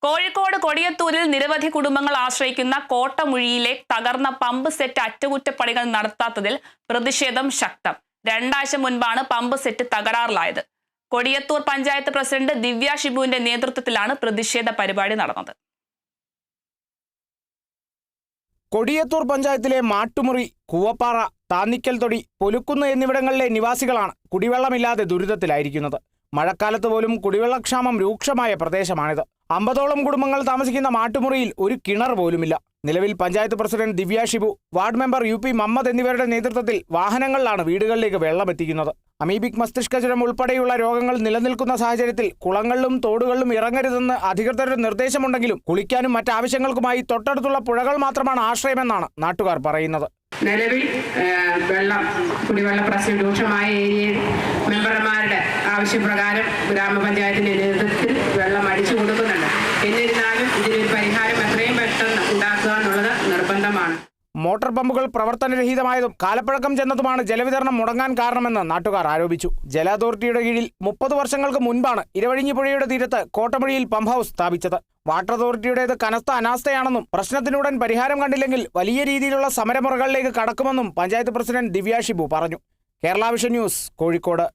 കോഴിക്കോട് കൊടിയത്തൂരിൽ നിരവധി കുടുംബങ്ങൾ ആശ്രയിക്കുന്ന കോട്ടമുഴിയിലെ തകർന്ന പമ്പ് സെറ്റ് അറ്റകുറ്റപ്പണികൾ നടത്താത്തതിൽ പ്രതിഷേധം ശക്തം. 2 ആഴ്ച മുൻപാണ് പമ്പ് സെറ്റ് തകരാറിലായത്. കൊടിയത്തൂർ പഞ്ചായത്ത് പ്രസിഡന്റ് ദിവ്യ ഷിബുവിന്റെ നേതൃത്വത്തിലാണ് പ്രതിഷേധ പരിപാടി നടന്നത്. കൊടിയത്തൂർ പഞ്ചായത്തിലെ മാട്ടുമുറി, കൂവപ്പാറ, താന്നിക്കൽ തൊടി, പൊലുക്കുന്ന് എന്നിവിടങ്ങളിലെ നിവാസികളാണ് കുടിവെള്ളമില്ലാതെ ദുരിതത്തിലായിരിക്കുന്നത്. മഴക്കാലത്ത് പോലും കുടിവെള്ളക്ഷാമം രൂക്ഷമായ പ്രദേശമാണിത്. 50ഓളം കുടുംബങ്ങൾ താമസിക്കുന്ന മാട്ടുമുറിയിൽ ഒരു കിണർ പോലുമില്ല. നിലവിൽ panchayat president Divya Shibu, ward member UP Muhammad എന്നിവരുടെ നേതൃത്വത്തിൽ വാഹനങ്ങളിലാണ് വീടുകളിലേക്ക് വെള്ളം എത്തിക്കുന്നത്. അമീബിക് മസ്തിഷ്കജ്വരം ഉൾപ്പെടെയുള്ള രോഗങ്ങൾ നിലനിൽക്കുന്ന സാഹചര്യത്തിൽ കുളങ്ങളിലും തോടുകളിലും ഇറങ്ങരുതെന്ന് അധികൃതരുടെ നിർദ്ദേശമുണ്ടെങ്കിലും കുളിക്കാനും മറ്റാവശ്യങ്ങൾക്കുമായി തൊട്ടടുത്തുള്ള പുഴകൾ മാത്രമാണ് ആശ്രയമെന്നാണ് നാട്ടുകാർ പറയുന്നത്. നിലവിൽ കുടിവെള്ള പ്രശ്നം രൂക്ഷമായ ഏരിയയിൽ മെമ്പർമാരുടെ ആവശ്യപ്രകാരം ഗ്രാമപഞ്ചായത്തിന്റെ നേതൃത്വത്തിൽ വെള്ളം അടിച്ചു കൊടുക്കുന്നുണ്ട്. എന്നിരുന്നാലും ഇതിനൊരു പരിഹാരം എത്രയും പെട്ടെന്ന് ഉണ്ടാക്കുക എന്നുള്ളത് നിർബന്ധമാണ്. മോട്ടോർ പമ്പുകൾ പ്രവർത്തനരഹിതമായതും കാലപ്പഴക്കം ചെന്നതുമാണ് ജലവിതരണം മുടങ്ങാൻ കാരണമെന്ന് നാട്ടുകാർ ആരോപിച്ചു. ജല അതോറിറ്റിയുടെ കീഴിൽ 30 വർഷങ്ങൾക്ക് മുൻപാണ് ഇരവഴിഞ്ഞി പുഴയുടെ തീരത്ത് കോട്ടമുഴിയിൽ പമ്പ് ഹൗസ് സ്ഥാപിച്ചത്. വാട്ടർ അതോറിറ്റിയുടേത് കനത്ത അനാസ്ഥയാണെന്നും പ്രശ്നത്തിനുടൻ പരിഹാരം കണ്ടില്ലെങ്കിൽ വലിയ രീതിയിലുള്ള സമരമുറകളിലേക്ക് കടക്കുമെന്നും പഞ്ചായത്ത് പ്രസിഡന്റ് ദിവ്യ ഷിബു പറഞ്ഞു. Kerala vision news, Kozhikode.